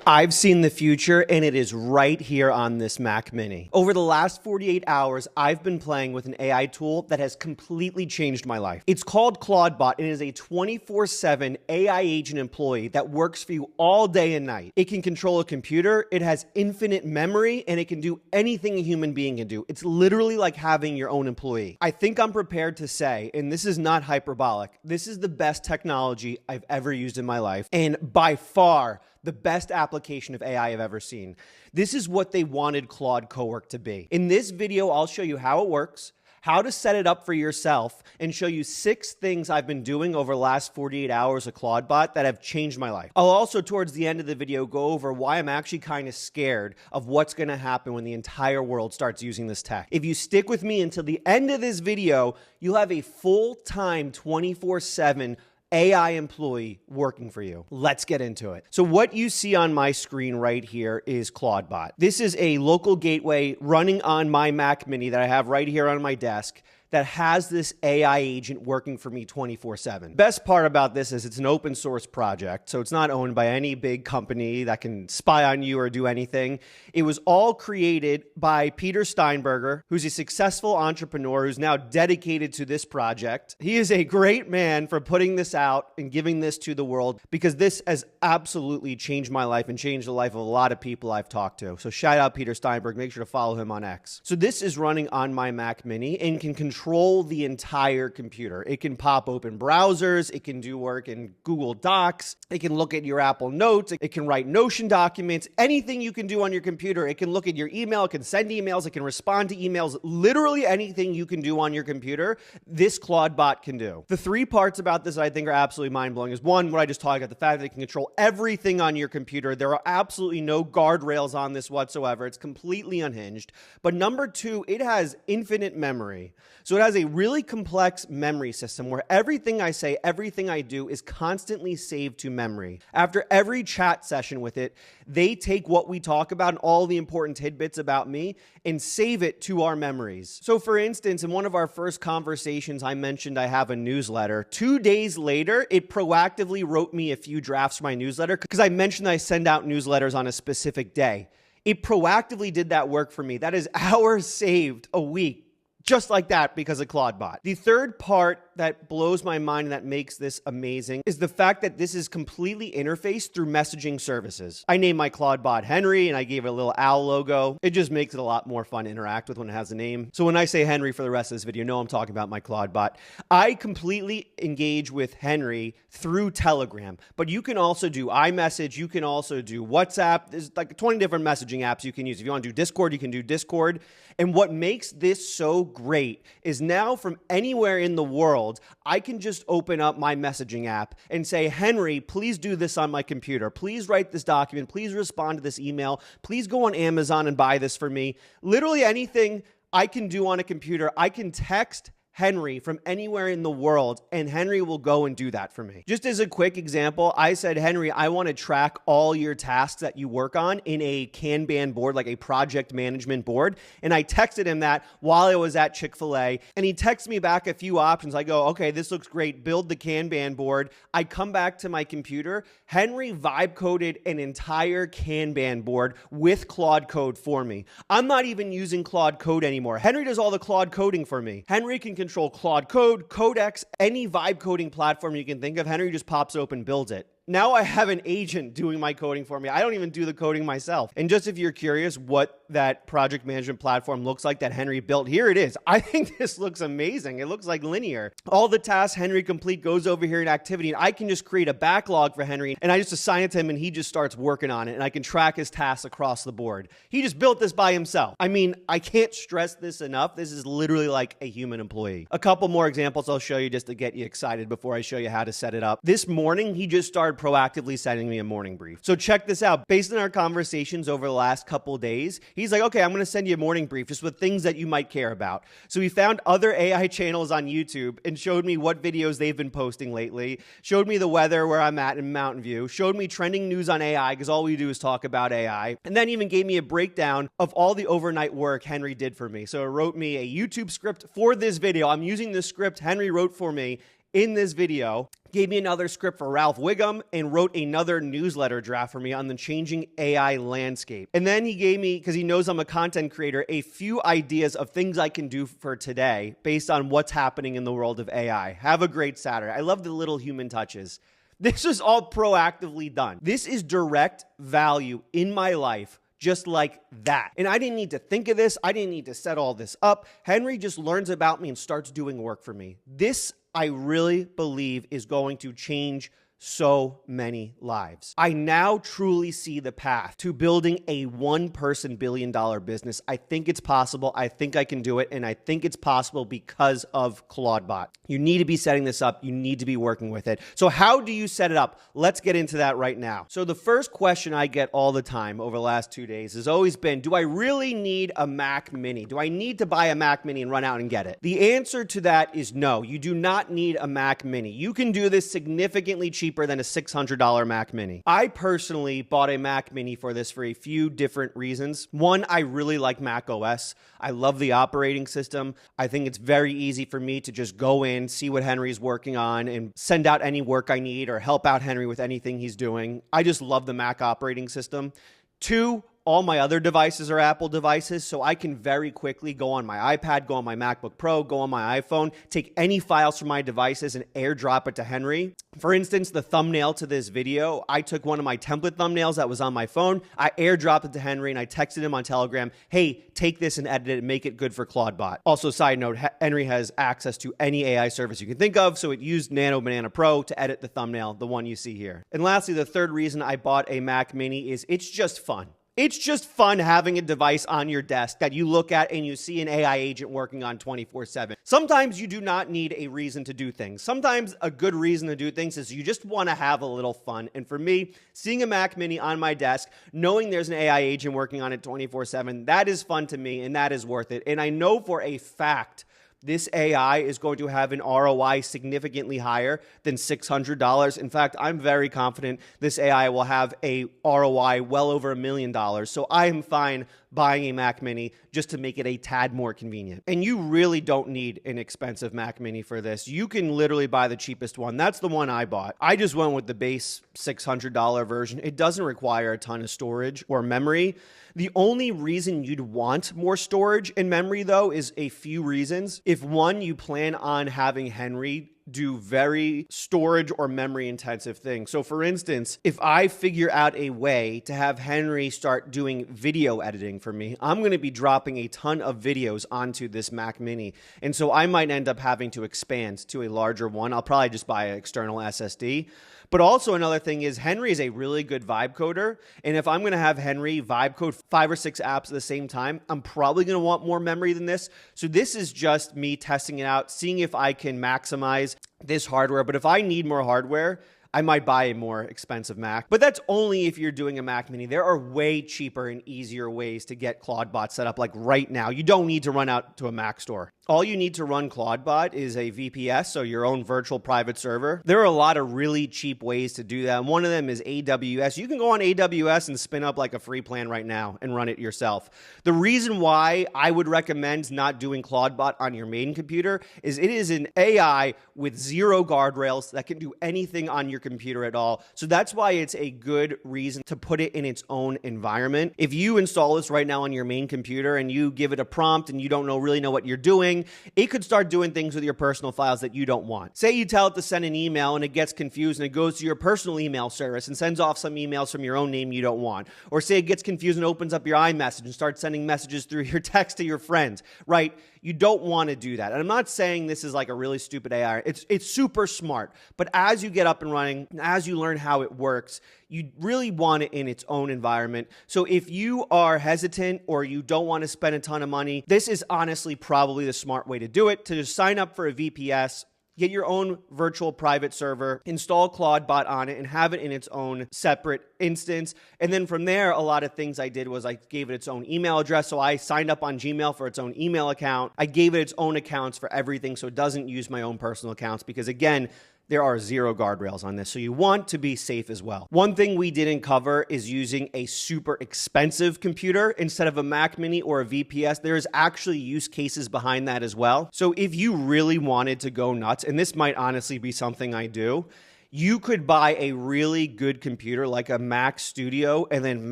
I've seen the future, and it is right here on this Mac Mini. Over the last 48 hours, I've been playing with an AI tool that has completely changed my life. It's called Claude and it is a 24/7 AI agent employee that works for you all day and night. It can control a computer, it has infinite memory, and it can do anything a human being can do. It's literally like having your own employee. I think I'm prepared to say, and this is not hyperbolic, this is the best technology I've ever used in my life, and by far, the best application of AI I've ever seen. This is what they wanted Claude Cowork to be. In this video, I'll show you how it works, how to set it up for yourself, and show you 6 things I've been doing over the last 48 hours of ClaudeBot that have changed my life. I'll also, towards the end of the video, go over why I'm actually kind of scared of what's going to happen when the entire world starts using this tech. If you stick with me until the end of this video, you'll have a full-time 24/7 AI employee working for you. Let's get into it. So what you see on my screen right here is ClaudeBot. This is a local gateway running on my Mac Mini that I have right here on my desk that has this AI agent working for me 24/7. Best part about this is it's an open source project, so it's not owned by any big company that can spy on you or do anything. It was all created by Peter Steinberger, who's a successful entrepreneur who's now dedicated to this project. He is a great man for putting this out and giving this to the world, because this has absolutely changed my life and changed the life of a lot of people I've talked to. So shout out Peter Steinberg. Make sure to follow him on X. So this is running on my Mac Mini and can control the entire computer. It can pop open browsers, it can do work in Google Docs, it can look at your Apple Notes, it can write Notion documents, anything you can do on your computer. It can look at your email, it can send emails, it can respond to emails, literally anything you can do on your computer, this ClaudeBot can do. The 3 parts about this I think are absolutely mind-blowing is 1, what I just talked about, the fact that it can control everything on your computer. There are absolutely no guardrails on this whatsoever. It's completely unhinged. But number 2, it has infinite memory. So it has a really complex memory system where everything I say, everything I do is constantly saved to memory. After every chat session with it, they take what we talk about and all the important tidbits about me and save it to our memories. So for instance, in one of our first conversations, I mentioned I have a newsletter. 2 days later, it proactively wrote me a few drafts for my newsletter because I mentioned I send out newsletters on a specific day. It proactively did that work for me. That is hours saved a week. Just like that, because of ClaudeBot. The third part that blows my mind and that makes this amazing is the fact that this is completely interfaced through messaging services. I named my ClaudeBot Henry and I gave it a little owl logo. It just makes it a lot more fun to interact with when it has a name. So when I say Henry for the rest of this video, know I'm talking about my ClaudeBot. I completely engage with Henry through Telegram, but you can also do iMessage, you can also do WhatsApp. There's like 20 different messaging apps you can use. If you want to do Discord, you can do Discord. And what makes this so great is now from anywhere in the world, I can just open up my messaging app and say, Henry, please do this on my computer. Please write this document. Please respond to this email. Please go on Amazon and buy this for me. Literally anything I can do on a computer, I can text Henry from anywhere in the world, and Henry will go and do that for me. Just as a quick example, I said, Henry, I want to track all your tasks that you work on in a Kanban board, like a project management board. And I texted him that while I was at Chick-fil-A, and he texted me back a few options. I go, okay, this looks great. Build the Kanban board. I come back to my computer. Henry vibe coded an entire Kanban board with Claude Code for me. I'm not even using Claude Code anymore. Henry does all the Claude coding for me. Henry can control Claude Code, Codex, any vibe coding platform you can think of. Henry just pops open, builds it. Now I have an agent doing my coding for me. I don't even do the coding myself. And just if you're curious what that project management platform looks like that Henry built, here it is. I think this looks amazing. It looks like linear. All the tasks Henry complete goes over here in activity, and I can just create a backlog for Henry, and I just assign it to him, and he just starts working on it, and I can track his tasks across the board. He just built this by himself. I mean, I can't stress this enough. This is literally like a human employee. A couple more examples I'll show you just to get you excited before I show you how to set it up. This morning, he just started proactively sending me a morning brief. So check this out. Based on our conversations over the last couple of days, he's like, okay, I'm going to send you a morning brief just with things that you might care about. So he found other AI channels on YouTube and showed me what videos they've been posting lately, showed me the weather where I'm at in Mountain View, showed me trending news on AI because all we do is talk about AI, and then even gave me a breakdown of all the overnight work Henry did for me. So it wrote me a YouTube script for this video. I'm using this script Henry wrote for me in this video, gave me another script for Ralph Wiggum, and wrote another newsletter draft for me on the changing AI landscape. And then he gave me, because he knows I'm a content creator, a few ideas of things I can do for today based on what's happening in the world of AI. Have a great Saturday. I love the little human touches. This is all proactively done. This is direct value in my life, just like that. And I didn't need to think of this. I didn't need to set all this up. Henry just learns about me and starts doing work for me. This, I really believe, is going to change so many lives. I now truly see the path to building a one-person billion-dollar business. I think it's possible. I think I can do it. And I think it's possible because of Claudebot. You need to be setting this up. You need to be working with it. So how do you set it up? Let's get into that right now. So the first question I get all the time over the last 2 days has always been, do I really need a Mac Mini? Do I need to buy a Mac Mini and run out and get it? The answer to that is no. You do not need a Mac Mini. You can do this significantly cheaper than a $600 Mac Mini. I personally bought a Mac Mini for this for a few different reasons. One, I really like Mac OS. I love the operating system. I think it's very easy for me to just go in, see what Henry's working on, and send out any work I need or help out Henry with anything he's doing. I just love the Mac operating system. Two, all my other devices are Apple devices, so I can very quickly go on my iPad, go on my MacBook Pro, go on my iPhone, take any files from my devices and airdrop it to Henry. For instance, the thumbnail to this video, I took one of my template thumbnails that was on my phone, I airdropped it to Henry, and I texted him on Telegram, hey, take this and edit it and make it good for Claudebot. Also, side note, Henry has access to any AI service you can think of, so it used Nano Banana Pro to edit the thumbnail, the one you see here. And lastly, the third reason I bought a Mac Mini is it's just fun. It's just fun having a device on your desk that you look at and you see an AI agent working on 24/7. Sometimes you do not need a reason to do things. Sometimes a good reason to do things is you just want to have a little fun. And for me, seeing a Mac Mini on my desk, knowing there's an AI agent working on it 24/7, that is fun to me and that is worth it. And I know for a fact this AI is going to have an ROI significantly higher than $600. In fact, I'm very confident this AI will have a ROI well over $1 million. So I am fine buying a Mac Mini just to make it a tad more convenient. And you really don't need an expensive Mac Mini for this. You can literally buy the cheapest one. That's the one I bought. I just went with the base $600 version. It doesn't require a ton of storage or memory. The only reason you'd want more storage and memory, though, is a few reasons. If one, you plan on having Henry do very storage or memory intensive things. So for instance, if I figure out a way to have Henry start doing video editing for me, I'm going to be dropping a ton of videos onto this Mac Mini. And so I might end up having to expand to a larger one. I'll probably just buy an external SSD. But also another thing is Henry is a really good vibe coder. And if I'm going to have Henry vibe code 5 or 6 apps at the same time, I'm probably going to want more memory than this. So this is just me testing it out, seeing if I can maximize this hardware. But if I need more hardware, I might buy a more expensive Mac. But that's only if you're doing a Mac Mini. There are way cheaper and easier ways to get Claudebot set up like right now. You don't need to run out to a Mac store. All you need to run Claudebot is a VPS, so your own virtual private server. There are a lot of really cheap ways to do that. And one of them is AWS. You can go on AWS and spin up like a free plan right now and run it yourself. The reason why I would recommend not doing Claudebot on your main computer is it is an AI with zero guardrails that can do anything on your computer at all. So that's why it's a good reason to put it in its own environment. If you install this right now on your main computer and you give it a prompt and you don't really know what you're doing, it could start doing things with your personal files that you don't want. Say you tell it to send an email and it gets confused and it goes to your personal email service and sends off some emails from your own name you don't want. Or say it gets confused and opens up your iMessage and starts sending messages through your text to your friends, right? You don't want to do that. And I'm not saying this is like a really stupid AI. It's super smart. But as you get up and running, as you learn how it works, you really want it in its own environment. So if you are hesitant or you don't want to spend a ton of money, this is honestly probably the smart way to do it, to just sign up for a VPS, get your own virtual private server, install Claudebot on it, and have it in its own separate instance. And then from there, a lot of things I did was I gave it its own email address. So I signed up on Gmail for its own email account. I gave it its own accounts for everything so it doesn't use my own personal accounts because, again, there are zero guardrails on this. So you want to be safe as well. One thing we didn't cover is using a super expensive computer instead of a Mac Mini or a VPS. There's actually use cases behind that as well. So if you really wanted to go nuts, and this might honestly be something I do, you could buy a really good computer like a Mac Studio and then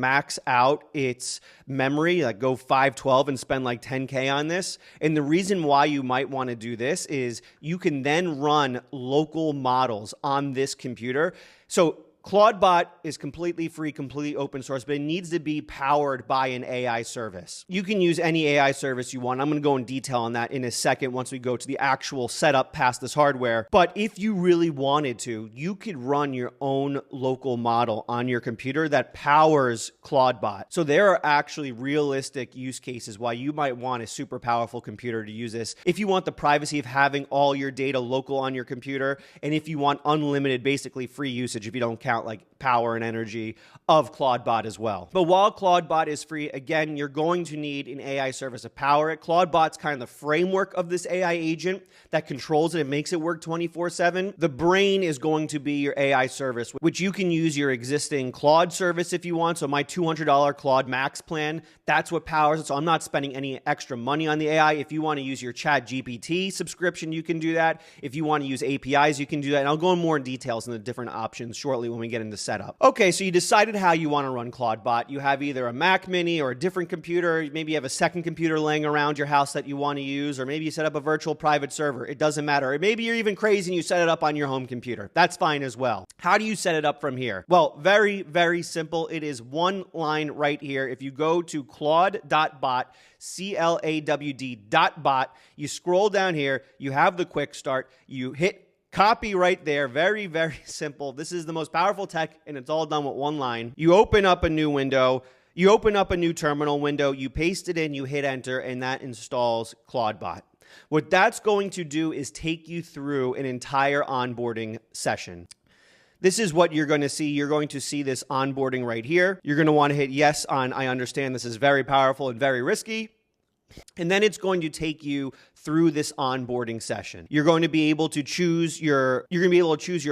max out its memory, like go 512 and spend like 10K on this. And the reason why you might want to do this is you can then run local models on this computer. So Claudebot is completely free, completely open source, but it needs to be powered by an AI service. You can use any AI service you want. I'm going to go in detail on that in a second once we go to the actual setup past this hardware. But if you really wanted to, you could run your own local model on your computer that powers Claudebot. So there are actually realistic use cases why you might want a super powerful computer to use this. If you want the privacy of having all your data local on your computer, and if you want unlimited, basically free usage, if you don't count like power and energy of Claudebot as well. But while Claudebot is free, again, you're going to need an AI service to power it. Claudebot's kind of the framework of this AI agent that controls it and makes it work 24/7. The brain is going to be your AI service, which you can use your existing Claude service if you want. So my $200 Claude Max plan, that's what powers it. So I'm not spending any extra money on the AI. If you want to use your ChatGPT subscription, you can do that. If you want to use APIs, you can do that. And I'll go in more in details in the different options shortly when we get into setup. Okay, so you decided how you want to run Claudebot. You have either a Mac Mini or a different computer. Maybe you have a second computer laying around your house that you want to use, or maybe you set up a virtual private server. It doesn't matter. Or maybe you're even crazy and you set it up on your home computer. That's fine as well. How do you set it up from here? Well, very, very simple. It is one line right here. If you go to claude.bot, CLAWD.bot, you scroll down here, you have the quick start, you hit copy right there. Very, very simple. This is the most powerful tech, and it's all done with one line. You open up a new window. You open up a new terminal window. You paste it in. You hit enter, and that installs Claudebot. What that's going to do is take you through an entire onboarding session. This is what you're going to see. You're going to see this onboarding right here. You're going to want to hit yes on I understand this is very powerful and very risky. And then it's going to take you through this onboarding session. You're going to be able to choose your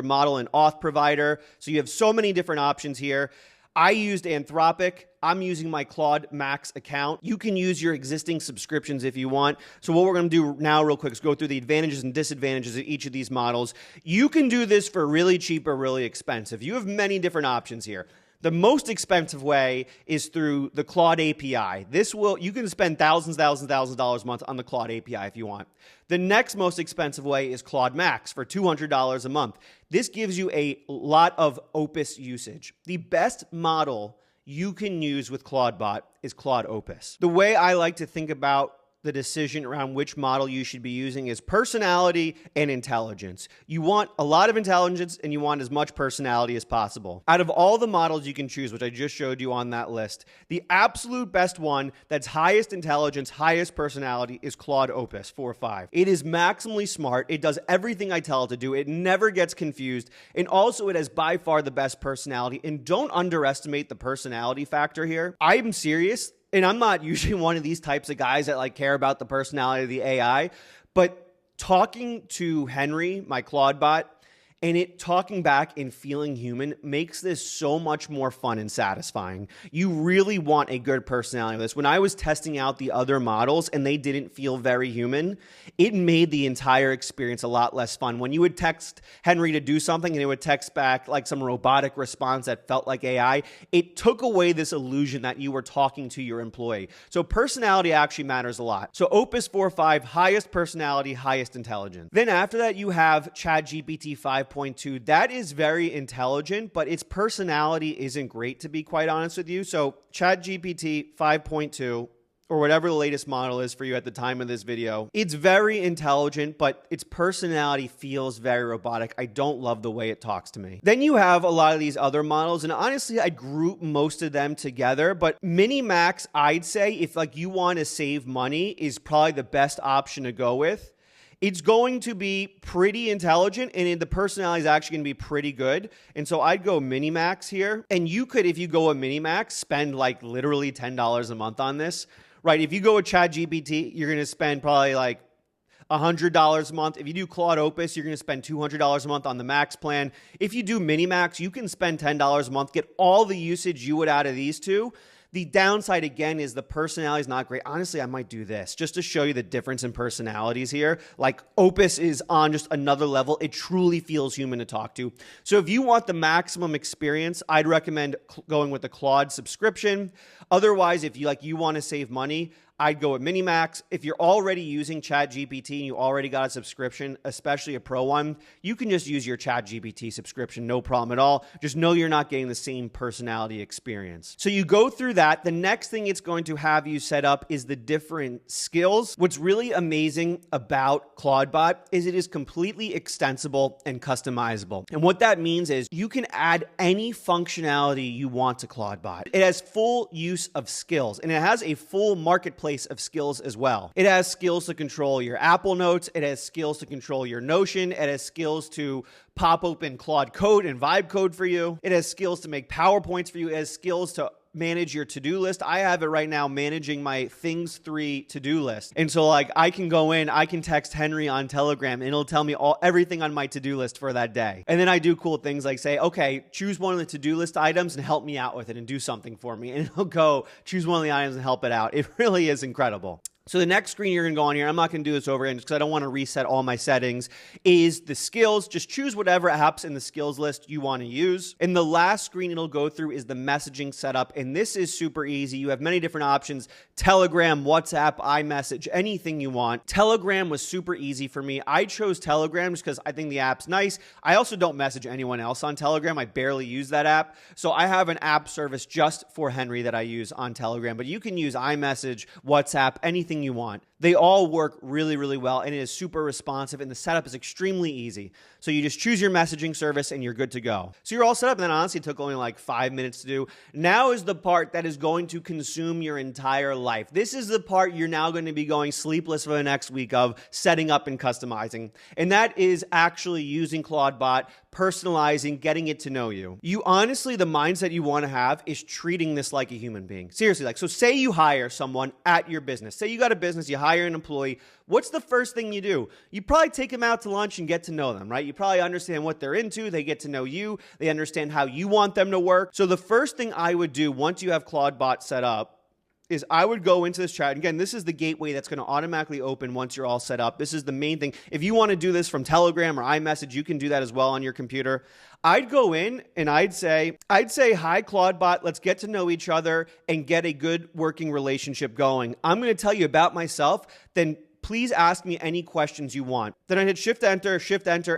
model and auth provider. So you have so many different options here. I used Anthropic. I'm using my Claude Max account. You can use your existing subscriptions if you want. So what we're going to do now real quick is go through the advantages and disadvantages of each of these models. You can do this for really cheap or really expensive. You have many different options here. The most expensive way is through the Claude API. You can spend thousands of dollars a month on the Claude API if you want. The next most expensive way is Claude Max for $200 a month. This gives you a lot of Opus usage. The best model you can use with Claudebot is Claude Opus. The way I like to think about the decision around which model you should be using is personality and intelligence. You want a lot of intelligence and you want as much personality as possible. Out of all the models you can choose, which I just showed you on that list, the absolute best one that's highest intelligence, highest personality is Claude Opus 4.5. It is maximally smart. It does everything I tell it to do. It never gets confused. And also it has by far the best personality. And don't underestimate the personality factor here. I'm serious. And I'm not usually one of these types of guys that care about the personality of the AI, but talking to Henry, my Claudebot, and it talking back and feeling human makes this so much more fun and satisfying. You really want a good personality with this. When I was testing out the other models and they didn't feel very human, it made the entire experience a lot less fun. When you would text Henry to do something and it would text back like some robotic response that felt like AI, it took away this illusion that you were talking to your employee. So personality actually matters a lot. So Opus 4.5, highest personality, highest intelligence. Then after that, you have ChatGPT 5.2. That is very intelligent, but its personality isn't great, to be quite honest with you. So ChatGPT 5.2, or whatever the latest model is for you at the time of this video, it's very intelligent, but its personality feels very robotic. I don't love the way it talks to me. Then you have a lot of these other models, and honestly, I group most of them together, but Mini Max, I'd say, if you want to save money, is probably the best option to go with. It's going to be pretty intelligent, and the personality is actually going to be pretty good. And so I'd go Minimax here. And you could, if you go a Minimax, spend literally $10 a month on this, right? If you go with ChatGPT, you're going to spend probably $100 a month. If you do Claude Opus, you're going to spend $200 a month on the Max plan. If you do Mini Max, you can spend $10 a month, get all the usage you would out of these two. The downside, again, is the personality is not great. Honestly, I might do this just to show you the difference in personalities here. Like, Opus is on just another level. It truly feels human to talk to. So if you want the maximum experience, I'd recommend going with the Claude subscription. Otherwise, if you want to save money, I'd go with Minimax. If you're already using ChatGPT and you already got a subscription, especially a pro one, you can just use your ChatGPT subscription, no problem at all. Just know you're not getting the same personality experience. So you go through that. The next thing it's going to have you set up is the different skills. What's really amazing about ClaudeBot is it is completely extensible and customizable. And what that means is you can add any functionality you want to ClaudeBot. It has full use of skills, and it has a full marketplace of skills as well. It has skills to control your Apple Notes. It has skills to control your Notion. It has skills to pop open Claude Code and Vibe Code for you. It has skills to make PowerPoints for you. It has skills to manage your to-do list. I have it right now managing my Things 3 to-do list. And so I can go in, I can text Henry on Telegram and it'll tell me everything on my to-do list for that day. And then I do cool things like say, okay, choose one of the to-do list items and help me out with it and do something for me. And it'll go choose one of the items and help it out. It really is incredible. So the next screen you're going to go on here, I'm not going to do this over again because I don't want to reset all my settings, is the skills. Just choose whatever apps in the skills list you want to use. And the last screen it'll go through is the messaging setup. And this is super easy. You have many different options: Telegram, WhatsApp, iMessage, anything you want. Telegram was super easy for me. I chose Telegram just because I think the app's nice. I also don't message anyone else on Telegram. I barely use that app. So I have an app service just for Henry that I use on Telegram. But you can use iMessage, WhatsApp, anything you want. They all work really, really well, and it is super responsive, and the setup is extremely easy. So you just choose your messaging service, and you're good to go. So you're all set up, and then honestly, it took only like 5 minutes to do. Now is the part that is going to consume your entire life. This is the part you're now going to be going sleepless for the next week of setting up and customizing, and that is actually using ClaudeBot, personalizing, getting it to know you. You honestly, the mindset you want to have is treating this like a human being. Seriously, so say you hire someone at your business. Say you got a business, you hire an employee. What's the first thing you do? You probably take them out to lunch and get to know them, right? You probably understand what they're into. They get to know you. They understand how you want them to work. So the first thing I would do once you have ClaudeBot set up is I would go into this chat. And again, this is the gateway that's going to automatically open once you're all set up. This is the main thing. If you want to do this from Telegram or iMessage, you can do that as well on your computer. I'd go in and I'd say, hi, ClaudeBot, let's get to know each other and get a good working relationship going. I'm going to tell you about myself, then please ask me any questions you want. Then I hit Shift Enter,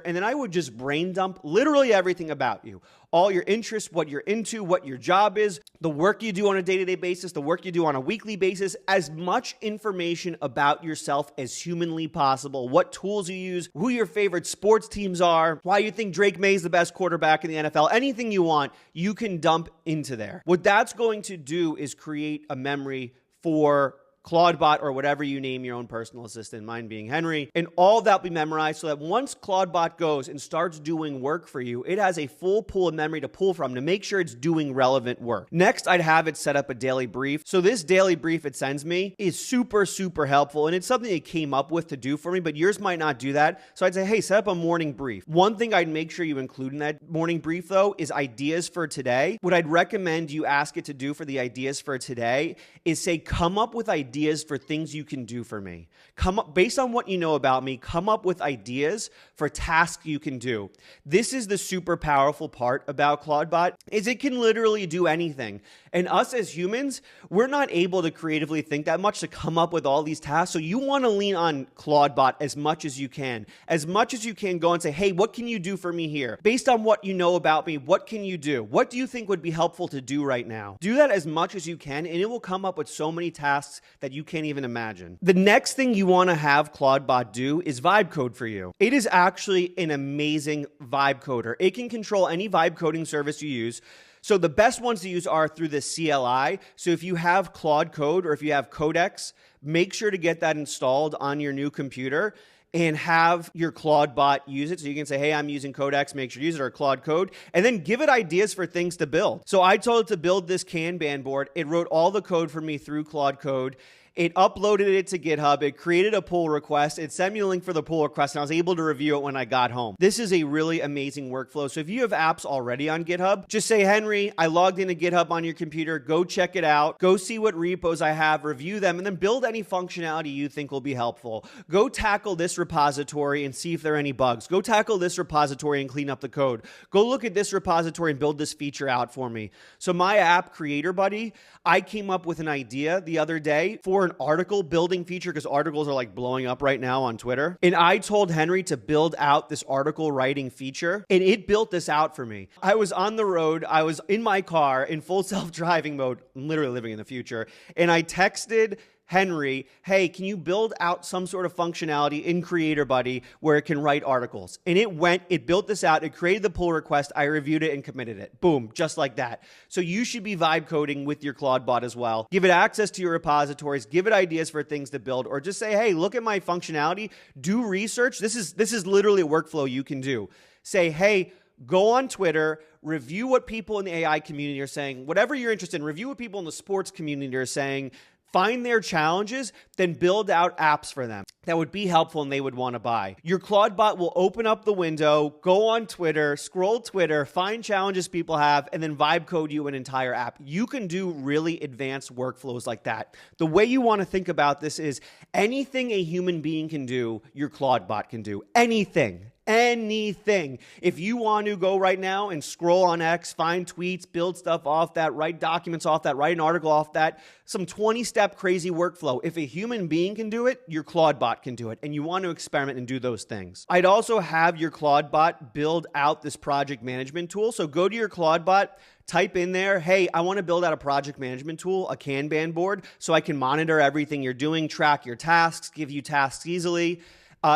and then I would just brain dump literally everything about you. All your interests, what you're into, what your job is, the work you do on a day-to-day basis, the work you do on a weekly basis, as much information about yourself as humanly possible, what tools you use, who your favorite sports teams are, why you think Drake May is the best quarterback in the NFL, anything you want, you can dump into there. What that's going to do is create a memory for ClaudeBot or whatever you name your own personal assistant, mine being Henry, and all that will be memorized so that once ClaudeBot goes and starts doing work for you, it has a full pool of memory to pull from to make sure it's doing relevant work. Next, I'd have it set up a daily brief. So this daily brief it sends me is super, super helpful, and it's something it came up with to do for me, but yours might not do that. So I'd say, hey, set up a morning brief. One thing I'd make sure you include in that morning brief, though, is ideas for today. What I'd recommend you ask it to do for the ideas for today is say, come up with ideas for things you can do for me. Come up, based on what you know about me, come up with ideas for tasks you can do. This is the super powerful part about ClaudeBot, is it can literally do anything. And us as humans, we're not able to creatively think that much to come up with all these tasks. So you want to lean on ClaudeBot as much as you can. As much as you can, go and say, hey, what can you do for me here? Based on what you know about me, what can you do? What do you think would be helpful to do right now? Do that as much as you can, and it will come up with so many tasks that you can't even imagine. The next thing you want to have ClaudeBot do is vibe code for you. It is actually an amazing vibe coder. It can control any vibe coding service you use. So the best ones to use are through the CLI. So if you have Claude Code or if you have Codex, make sure to get that installed on your new computer and have your ClaudeBot use it. So you can say, hey, I'm using Codex, make sure you use it, or Claude Code, and then give it ideas for things to build. So I told it to build this Kanban board. It wrote all the code for me through Claude Code. It uploaded it to GitHub. It created a pull request. It sent me a link for the pull request, and I was able to review it when I got home. This is a really amazing workflow. So if you have apps already on GitHub, just say, Henry, I logged into GitHub on your computer. Go check it out. Go see what repos I have, review them, and then build any functionality you think will be helpful. Go tackle this repository and see if there are any bugs. Go tackle this repository and clean up the code. Go look at this repository and build this feature out for me. So my app, Creator Buddy, I came up with an idea the other day for an article building feature, because articles are like blowing up right now on Twitter. And I told Henry to build out this article writing feature, and it built this out for me. I was on the road. I was in my car in full self-driving mode. I'm literally living in the future. And I texted Henry, hey, can you build out some sort of functionality in Creator Buddy where it can write articles? And it built this out. It created the pull request. I reviewed it and committed it. Boom, just like that. So you should be vibe coding with your Claude bot as well. Give it access to your repositories, give it ideas for things to build, or just say, hey, look at my functionality, do research. This is literally a workflow you can do. Say, hey, go on Twitter, review what people in the AI community are saying, whatever you're interested in, review what people in the sports community are saying, find their challenges, then build out apps for them that would be helpful and they would want to buy. Your Claude bot will open up the window, go on Twitter, scroll Twitter, find challenges people have, and then vibe code you an entire app. You can do really advanced workflows like that. The way you want to think about this is anything a human being can do, your Claude bot can do. Anything. Anything. If you want to go right now and scroll on X, find tweets, build stuff off that, write documents off that, write an article off that, some 20-step crazy workflow. If a human being can do it, your Claude bot can do it, and you want to experiment and do those things. I'd also have your Claude bot build out this project management tool. So go to your Claude bot, type in there, hey, I want to build out a project management tool, a Kanban board, so I can monitor everything you're doing, track your tasks, give you tasks easily.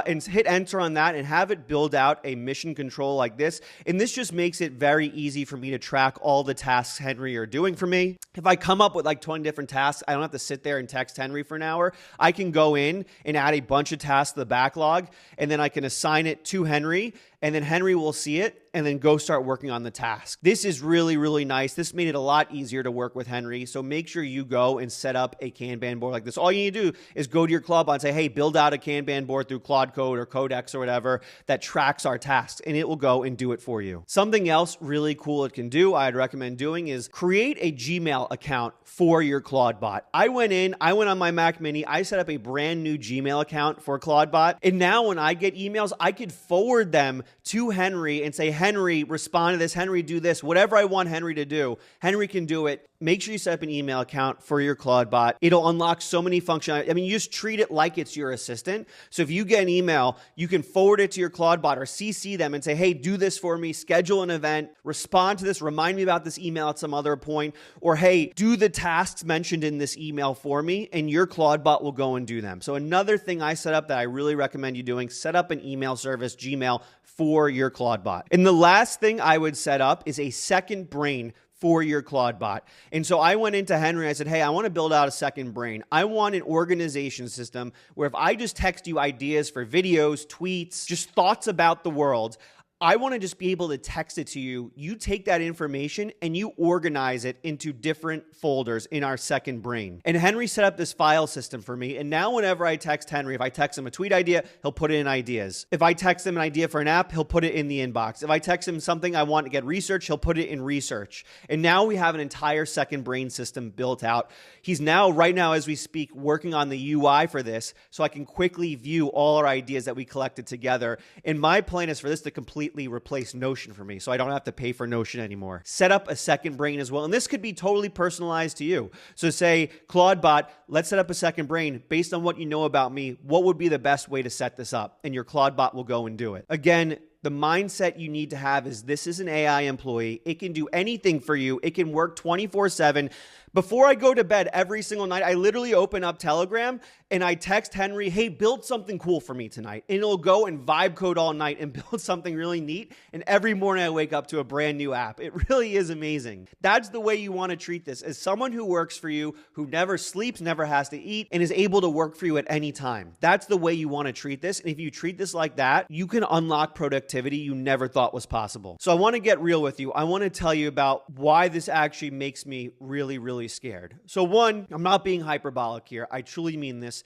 And hit enter on that and have it build out a mission control like this. And this just makes it very easy for me to track all the tasks Henry are doing for me. If I come up with like 20 different tasks, I don't have to sit there and text Henry for an hour. I can go in and add a bunch of tasks to the backlog, and then I can assign it to Henry, and then Henry will see it and then go start working on the task. This is really, really nice. This made it a lot easier to work with Henry. So make sure you go and set up a Kanban board like this. All you need to do is go to your Claude bot and say, hey, build out a Kanban board through Claude Code or Codex or whatever that tracks our tasks, and it will go and do it for you. Something else really cool it can do, I'd recommend doing, is create a Gmail account for your Claude bot. I went on my Mac Mini, I set up a brand new Gmail account for Claude bot, and now when I get emails, I could forward them to Henry and say, Henry, respond to this, Henry, do this, whatever I want Henry to do, Henry can do it. Make sure you set up an email account for your Claude bot. It'll unlock so many functionality. I mean, you just treat it like it's your assistant. So if you get an email, you can forward it to your Claude bot or CC them and say, hey, do this for me, schedule an event, respond to this, remind me about this email at some other point, or hey, do the tasks mentioned in this email for me, and your Claude bot will go and do them. So another thing I set up that I really recommend you doing, set up an email service, Gmail, for your Claude bot. And the last thing I would set up is a second brain for your Claude bot. And so I went into Henry, I said, hey, I want to build out a second brain. I want an organization system where if I just text you ideas for videos, tweets, just thoughts about the world, I want to just be able to text it to you. You take that information and you organize it into different folders in our second brain. And Henry set up this file system for me. And now whenever I text Henry, if I text him a tweet idea, he'll put it in ideas. If I text him an idea for an app, he'll put it in the inbox. If I text him something I want to get research, he'll put it in research. And now we have an entire second brain system built out. He's now, right now as we speak, working on the UI for this so I can quickly view all our ideas that we collected together. And my plan is for this to completely replace Notion for me, so I don't have to pay for Notion anymore. Set up a second brain as well, and this could be totally personalized to you. So say, Claude bot, let's set up a second brain. Based on what you know about me, what would be the best way to set this up? And your Claude bot will go and do it. Again, the mindset you need to have is this is an AI employee. It can do anything for you. It can work 24/7. Before I go to bed every single night, I literally open up Telegram and I text Henry, hey, build something cool for me tonight. And it'll go and vibe code all night and build something really neat. And every morning I wake up to a brand new app. It really is amazing. That's the way you want to treat this, as someone who works for you, who never sleeps, never has to eat, and is able to work for you at any time. That's the way you want to treat this. And if you treat this like that, you can unlock productivity you never thought was possible. So I want to get real with you. I want to tell you about why this actually makes me really, really really scared. So one, I'm not being hyperbolic here. I truly mean this.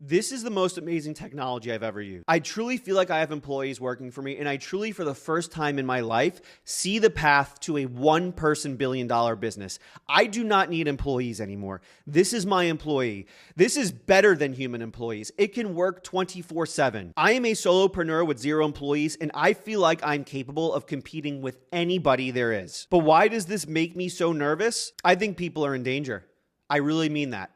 This is the most amazing technology I've ever used. I truly feel like I have employees working for me, and I truly, for the first time in my life, see the path to a one-person billion-dollar business. I do not need employees anymore. This is my employee. This is better than human employees. It can work 24/7. I am a solopreneur with 0 employees, and I feel like I'm capable of competing with anybody there is. But why does this make me so nervous? I think people are in danger. I really mean that.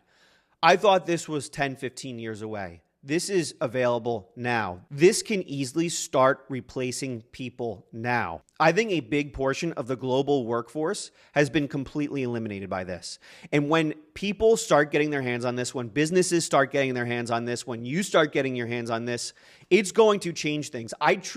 I thought this was 10, 15 years away. This is available now. This can easily start replacing people now. I think a big portion of the global workforce has been completely eliminated by this. And when people start getting their hands on this, when businesses start getting their hands on this, when you start getting your hands on this, it's going to change things.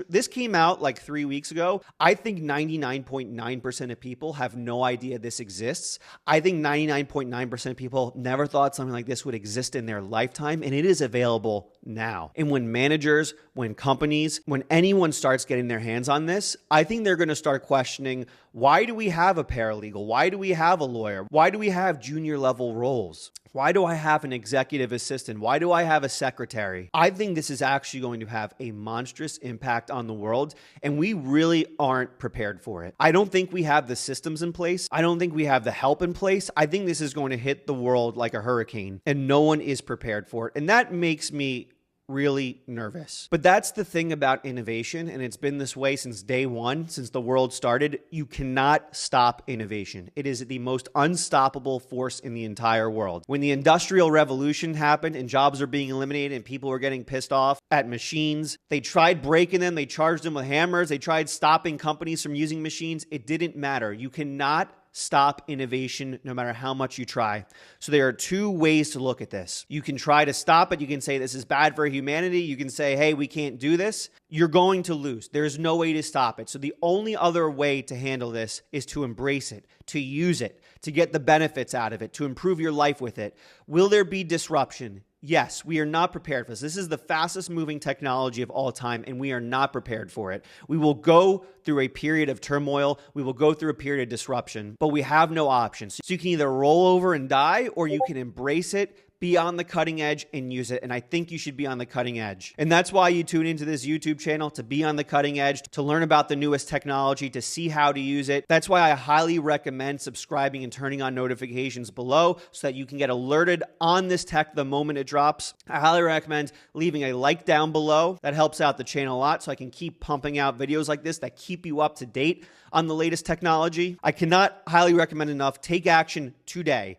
This came out like 3 weeks ago. I think 99.9% of people have no idea this exists. I think 99.9% of people never thought something like this would exist in their lifetime, and it is available now. And when managers, when companies, when anyone starts getting their hands on this, I think they're going to start questioning, why do we have a paralegal? Why do we have a lawyer? Why do we have junior level roles? Why do I have an executive assistant? Why do I have a secretary? I think this is actually going to have a monstrous impact on the world, and we really aren't prepared for it. I don't think we have the systems in place. I don't think we have the help in place. I think this is going to hit the world like a hurricane, and no one is prepared for it. And that makes me really nervous. But that's the thing about innovation, and it's been this way since day one, since the world started. You cannot stop innovation. It is the most unstoppable force in the entire world. When the Industrial Revolution happened and jobs are being eliminated and people were getting pissed off at machines, they tried breaking them, they charged them with hammers, they tried stopping companies from using machines. It didn't matter. You cannot stop innovation no matter how much you try. So there are 2 ways to look at this. You can try to stop it. You can say this is bad for humanity. You can say, hey, we can't do this. You're going to lose. There's no way to stop it. So the only other way to handle this is to embrace it, to use it, to get the benefits out of it, to improve your life with it. Will there be disruption? Yes, we are not prepared for this. This is the fastest moving technology of all time, and we are not prepared for it. We will go through a period of turmoil. We will go through a period of disruption, but we have no options. So you can either roll over and die, or you can embrace it, be on the cutting edge, and use it. And I think you should be on the cutting edge. And that's why you tune into this YouTube channel, to be on the cutting edge, to learn about the newest technology, to see how to use it. That's why I highly recommend subscribing and turning on notifications below so that you can get alerted on this tech the moment it drops. I highly recommend leaving a like down below. That helps out the channel a lot so I can keep pumping out videos like this that keep you up to date on the latest technology. I cannot highly recommend enough. Take action today.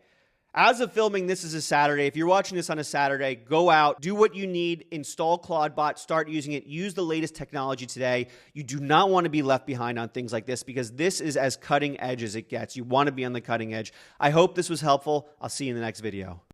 As of filming, this is a Saturday. If you're watching this on a Saturday, go out, do what you need, install CloudBot, start using it, use the latest technology today. You do not want to be left behind on things like this because this is as cutting edge as it gets. You want to be on the cutting edge. I hope this was helpful. I'll see you in the next video.